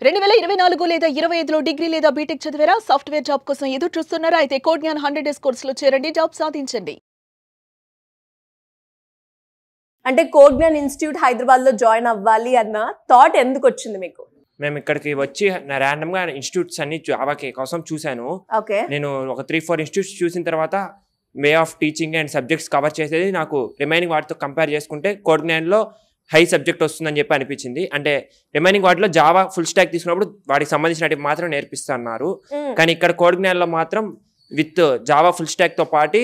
2024 లేదా 25లో డిగ్రీ లేదా బీటెక్ చదివారా? సాఫ్ట్‌వేర్ జాబ్ కోసం ఎదురు చూస్తున్నారా? అయితే కోడ్‌జ్ఞాన్ 100 డేస్ కోర్సులో చేరండి, జాబ్ సాధించండి. అంటే కోడ్‌జ్ఞాన్ ఇన్‌స్టిట్యూట్ హైదరాబాద్‌లో జాయిన్ అవ్వాలి అన్న థాట్ ఎందుకు వచ్చింది మీకు? మేము ఇక్కడికి వచ్చి ర్యాండమ్గా ఇన్స్టిట్యూట్స్ అన్ని జావాకి కోసం చూశాను. ఓకే. నేను ఒక 3-4 ఇన్స్టిట్యూట్స్ చూసిన తర్వాత way of teaching and subjects cover చేసేది నాకు రిమైనింగ్ వాటితో కంపేర్ చేసుకుంటే కోడ్‌జ్ఞాన్లో హై సబ్జెక్ట్ వస్తుందని చెప్పి అనిపించింది. అంటే రిమైనింగ్ వాటిలో జావా ఫుల్ స్టాక్ తీసుకున్నప్పుడు వాటికి సంబంధించినవి మాత్రం నేర్పిస్తున్నారు. కానీ ఇక్కడ కోడ్‌జ్ఞాన్లో మాత్రం విత్ జావా ఫుల్ స్టాక్తో పాటు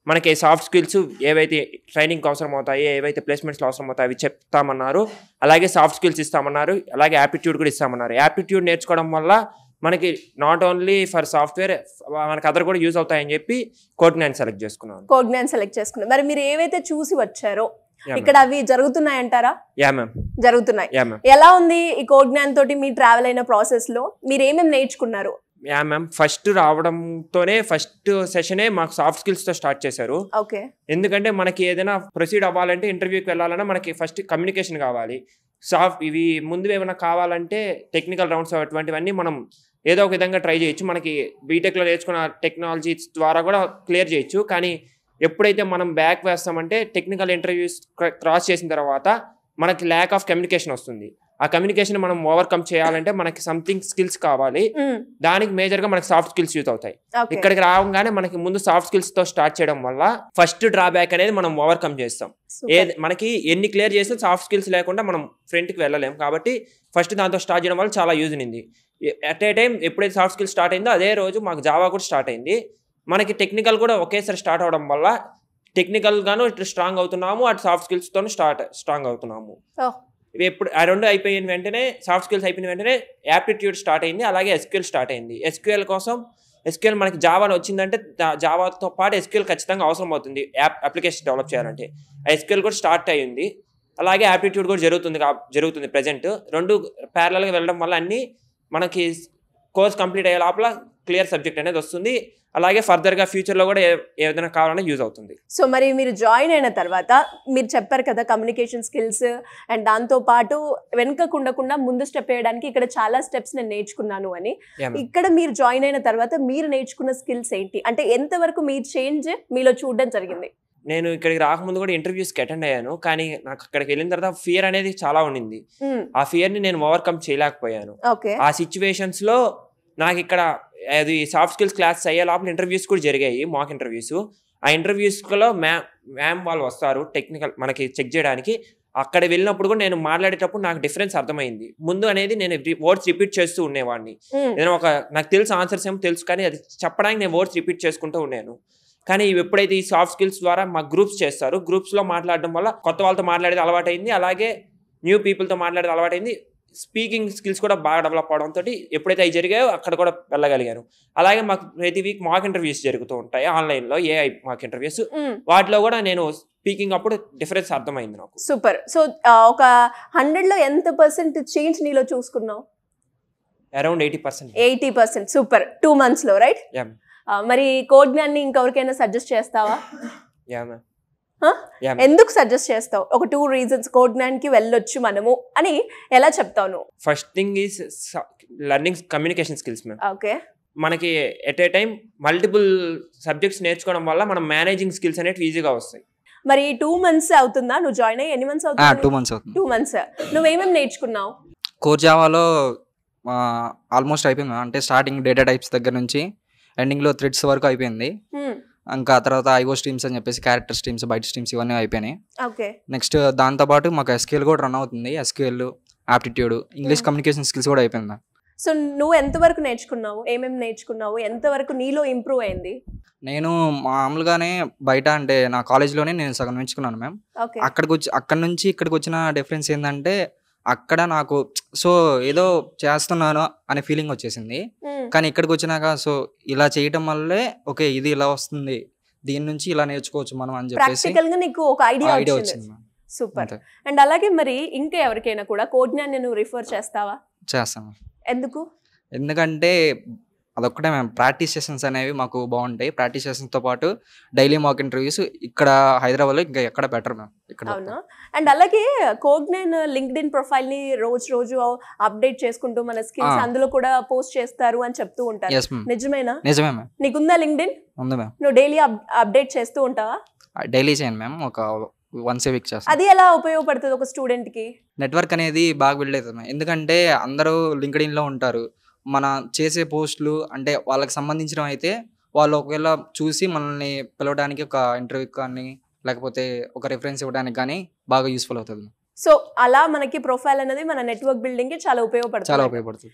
మనకి సాఫ్ట్ స్కిల్స్ ఏవైతే ట్రైనింగ్ అవసరం అవుతాయి, ఏవైతే ప్లేస్మెంట్స్లో అవసరం అవుతాయి అవి చెప్తామన్నారు. అలాగే సాఫ్ట్ స్కిల్స్ ఇస్తామన్నారు, అలాగే యాప్టిట్యూడ్ కూడా ఇస్తామన్నారు. యాప్టిట్యూడ్ నేర్చుకోవడం వల్ల మనకి నాట్ ఓన్లీ ఫర్ సాఫ్ట్వేర్, మనకి అదర్ కూడా యూజ్ అవుతాయని చెప్పి కోడ్‌జ్ఞాన్ సెలెక్ట్ చేసుకున్నాను. కోడ్‌జ్ఞాన్ సెలెక్ట్ చేసుకున్నారు. మరి మీరు ఏవైతే చూసి వచ్చారో ఇక్కడ అవి జరుగుతున్నాయంటారా? యా మ్యామ్, జరుగుతున్నాయి. Yeah ma'am. ఎలా ఉంది ఈ కోడ్‌జ్ఞాన్ తోటి మీ ట్రావెల్ అయిన ప్రాసెస్ లో మీరు ఏమేమి నేర్చుకున్నారు? యా మ్యామ్, ఫస్ట్ రావడంతోనే ఫస్ట్ సెషనే మాకు సాఫ్ట్ స్కిల్స్తో స్టార్ట్ చేశారు. ఓకే. ఎందుకంటే మనకి ఏదైనా ప్రొసీడ్ అవ్వాలంటే, ఇంటర్వ్యూకి వెళ్ళాలన్నా మనకి ఫస్ట్ కమ్యూనికేషన్ కావాలి. ఇవి ముందు ఏమైనా కావాలంటే టెక్నికల్ రౌండ్స్ అటువంటివన్నీ మనం ఏదో ఒక విధంగా ట్రై చేయొచ్చు. మనకి బీటెక్లో నేర్చుకున్న టెక్నాలజీస్ ద్వారా కూడా క్లియర్ చేయొచ్చు. కానీ ఎప్పుడైతే మనం బ్యాక్ వేస్తామంటే టెక్నికల్ ఇంటర్వ్యూస్ క్రాస్ చేసిన తర్వాత మనకి ల్యాక్ ఆఫ్ కమ్యూనికేషన్ వస్తుంది. ఆ కమ్యూనికేషన్ మనం ఓవర్కమ్ చేయాలంటే మనకి సంథింగ్ స్కిల్స్ కావాలి. దానికి మేజర్గా మనకి సాఫ్ట్ స్కిల్స్ యూజ్ అవుతాయి. ఇక్కడికి రావగానే మనకి ముందు సాఫ్ట్ స్కిల్స్తో స్టార్ట్ చేయడం వల్ల ఫస్ట్ డ్రాబ్యాక్ అనేది మనం ఓవర్కమ్ చేస్తాం. మనకి ఎన్ని క్లియర్ చేస్తే సాఫ్ట్ స్కిల్స్ లేకుండా మనం ఫ్రంట్కి వెళ్ళలేం. కాబట్టి ఫస్ట్ దాంతో స్టార్ట్ చేయడం వల్ల చాలా యూజ్ ఉంది. అట్ ఏ టైం ఎప్పుడైతే సాఫ్ట్ స్కిల్స్ స్టార్ట్ అయిందో అదే రోజు మాకు జావా కూడా స్టార్ట్ అయింది. మనకి టెక్నికల్ కూడా ఒకేసారి స్టార్ట్ అవడం వల్ల టెక్నికల్గాను ఇటు స్ట్రాంగ్ అవుతున్నాము, అటు సాఫ్ట్ స్కిల్స్తోనూ స్ట్రాంగ్ అవుతున్నాము. ఎప్పుడు ఆ రెండు అయిపోయిన వెంటనే, సాఫ్ట్ స్కిల్స్ అయిపోయిన వెంటనే యాప్టిట్యూడ్ స్టార్ట్ అయింది, అలాగే ఎస్క్యూఎల్ స్టార్ట్ అయింది. ఎస్క్యూఎల్ మనకి జావాలో వచ్చిందంటే జావాతో పాటు ఎస్క్యూఎల్ ఖచ్చితంగా అవసరం అవుతుంది అప్లికేషన్ డెవలప్ చేయాలంటే. ఆ ఎస్క్యూఎల్ కూడా స్టార్ట్ అయ్యింది. అలాగే యాప్టిట్యూడ్ కూడా జరుగుతుంది ప్రజెంట్. రెండు ప్యారలల్గా వెళ్ళడం వల్ల అన్నీ మనకి కోర్స్ కంప్లీట్ అయ్యే లోపల క్లియర్ సబ్జెక్ట్ అనేది వస్తుంది. అలాగే ఫర్దర్గా ఫ్యూచర్లో కూడా ఏదైనా కావాలన్నా యూజ్ అవుతుంది. సో మరి మీరు జాయిన్ అయిన తర్వాత మీరు చెప్పారు కదా కమ్యూనికేషన్ స్కిల్స్ అండ్ దాంతో పాటు వెనుకకుండా ముందు స్టెప్ వేయడానికి ఇక్కడ చాలా స్టెప్స్ నేను నేర్చుకున్నాను అని. ఇక్కడ మీరు జాయిన్ అయిన తర్వాత మీరు నేర్చుకున్న స్కిల్స్ ఏంటి, అంటే ఎంతవరకు మీరు చేంజ్ మీలో చూడడం జరిగింది? నేను ఇక్కడికి రాకముందు కూడా ఇంటర్వ్యూస్కి అటెండ్ అయ్యాను. కానీ నాకు అక్కడికి వెళ్ళిన తర్వాత ఫియర్ అనేది చాలా ఉండింది. ఆ ఫియర్ని నేను ఓవర్కమ్ చేయలేకపోయాను. ఆ సిచ్యువేషన్స్లో నాకు ఇక్కడ అది సాఫ్ట్ స్కిల్స్ క్లాస్ అయ్యే లోపల ఇంటర్వ్యూస్ కూడా జరిగాయి, మాక్ ఇంటర్వ్యూస్. ఆ ఇంటర్వ్యూస్లో మ్యామ్ వాళ్ళు వస్తారు టెక్నికల్ మనకి చెక్ చేయడానికి. అక్కడ వెళ్ళినప్పుడు కూడా నేను మాట్లాడేటప్పుడు నాకు డిఫరెన్స్ అర్థమైంది. ముందు అనేది నేను వర్డ్స్ రిపీట్ చేస్తూ ఉండేవాడిని. నేను నాకు తెలుసు ఆన్సర్స్ ఏమో తెలుసు, కానీ అది చెప్పడానికి నేను వర్డ్స్ రిపీట్ చేసుకుంటూ ఉన్నాను. కానీ ఎప్పుడైతే ఈ సాఫ్ట్ స్కిల్స్ ద్వారా మా గ్రూప్స్ చేస్తారు, గ్రూప్స్లో మాట్లాడడం వల్ల కొత్త వాళ్ళతో మాట్లాడేది అలవాటైంది, అలాగే న్యూ పీపుల్తో మాట్లాడేది అలవాటైంది. స్పీకింగ్ స్కిల్స్ కూడా బాగా డెవలప్ అవడంతో ఎప్పుడైతే అవి జరిగాయో అక్కడ కూడా వెళ్ళగలిగాను. అలాగే మాకు ప్రతి వీక్ మాక్ ఇంటర్వ్యూస్ జరుగుతూ ఉంటాయి ఆన్లైన్లో, ఏఐ మాక్ ఇంటర్వ్యూస్. వాటిలో కూడా నేను స్పీకింగ్ అప్పుడు డిఫరెన్స్ అర్థమైంది నాకు. సూపర్. సో ఒక 100లో ఎంత% చేంజ్ నీలో చూసుకున్నావు? అరౌండ్ 80%. 80%. సూపర్. 2 monthsలో రైట్? మరి కోడ్‌జ్ఞాన్ని ఇంకెవరికైనా సజెస్ట్ చేస్తావా? ఎందుకు సజెస్ట్ చేస్తావు? ఒక 2 reasons కోడ్‌జ్ఞాన్కి వెళ్ళొచ్చు మనము అని ఎలా చెప్తావు నువ్వు? First thing is learning communication skills ma'am. Okay. మనకి at a time multiple subjects నేర్చుకోవడం వల్ల మనం మేనేజింగ్ స్కిల్స్ అనేవి ఈజీగా వస్తాయి. మరి 2 months అవుతుందా నువ్వు జాయిన్ అయ్యి? ఎన్ని మంత్స్ అవుతుంది? 2 months అవుతుంది. 2 months. నువ్వేమేమి నేర్చుకున్నావు? కోర్ జావాలో ఆల్మోస్ట్ అయిపోయింది. అంటే స్టార్టింగ్ డేటా టైప్స్ దగ్గర నుంచి ఎండింగ్లో థ్రెడ్స్ వరకు అయిపోయింది. ఇంకా తర్వాత ఐఓ స్ట్రీమ్స్ అని చెప్పేసి క్యారెక్టర్ స్ట్రీమ్స్, బైట్ స్ట్రీమ్స్ ఇవన్నీ అయిపోయినాయి. నెక్స్ట్ దాంతోపాటు మాకు ఎస్క్యూఎల్ కూడా రన్ అవుతుంది. SQL, aptitude, English communication skills కూడా అయిపోయింది. సో నువ్వు ఎంతవరకు నేర్చుకున్నావు? ఏమేమి నేర్చుకున్నావు? ఎంతవరకు నీలో ఇంప్రూవ్ అయింది? నేను మామూలుగానే బయట అంటే నా కాలేజ్లోనే నేను సగం నేర్చుకున్నాను మ్యామ్. అక్కడ నుంచి ఇక్కడికి వచ్చిన డిఫరెన్స్ ఏంటంటే అక్కడ నాకు సో ఏదో చేస్తున్నాను అనే ఫీలింగ్ వచ్చేసింది. కానీ ఇక్కడికి వచ్చినాక సో ఇలా చేయటం వల్లే ఓకే ఇది ఇలా వస్తుంది, దీని నుంచి ఇలా నేర్చుకోవచ్చు మనం అని చెప్పేసి నీకు ఒక ఐడియా వచ్చింది. సూపర్. అండ్ అలాగే మరి ఇంకా ఎవరికైనా కూడా కోడ్‌జ్ఞాన్ని నువ్వు రిఫర్ చేస్తావా? చేస్తాను. ఎందుకు? ఎందుకంటే అదొక్కటే మ్యామ్. ప్రాక్టీస్ సెషన్స్ అనేవి మాకు బాగుంటాయి. ప్రాక్టీస్ సెషన్స్తో పాటు డైలీ మాక్ ఇంటర్వ్యూస్ ఇక్కడ హైదరాబాద్లో ఇంకా ఎక్కడ బెటర్ మ్యామ్ ఇక్కడ. అవునా. అండ్ అలాగే కోగ్నైన్ లింక్డ్ఇన్ ప్రొఫైల్ ని రోజు అప్డేట్ చేసుకుంటూ మన స్కిల్స్ అందులో కూడా పోస్ట్ చేస్తారు అని చెప్తూ ఉంటారు. Yes ma'am. నిజమేనా? నిజమే మ్యామ్. నీకుందా లింక్డ్ఇన్? ఉంది మ్యామ్. నువ్వు డైలీ అప్డేట్ చేస్తూ ఉంటావా? డైలీ చేయను మ్యామ్, ఒక వన్స్ ఏ వీక్ చేస్తాను. అది ఎలా ఉపయోగపడుతుంది ఒక స్టూడెంట్ కి? నెట్వర్క్ అనేది బాగా బిల్డ్ అవుతుంది మ్యామ్. ఎందుకంటే అందరూ లింక్డ్ఇన్లో ఉంటారు. మన చేసే పోస్టులు అంటే వాళ్ళకి సంబంధించినవి అయితే వాళ్ళు ఒకవేళ చూసి మనల్ని పిలవడానికి ఒక ఇంటర్వ్యూ కానీ లేకపోతే ఒక రిఫరెన్స్ ఇవ్వడానికి కానీ బాగా యూస్ఫుల్ అవుతుంది. సో అలా మనకి ప్రొఫైల్ అనేది మన నెట్వర్క్ బిల్డింగ్ కి చాలా ఉపయోగపడుతుంది. చాలా ఉపయోగపడుతుంది.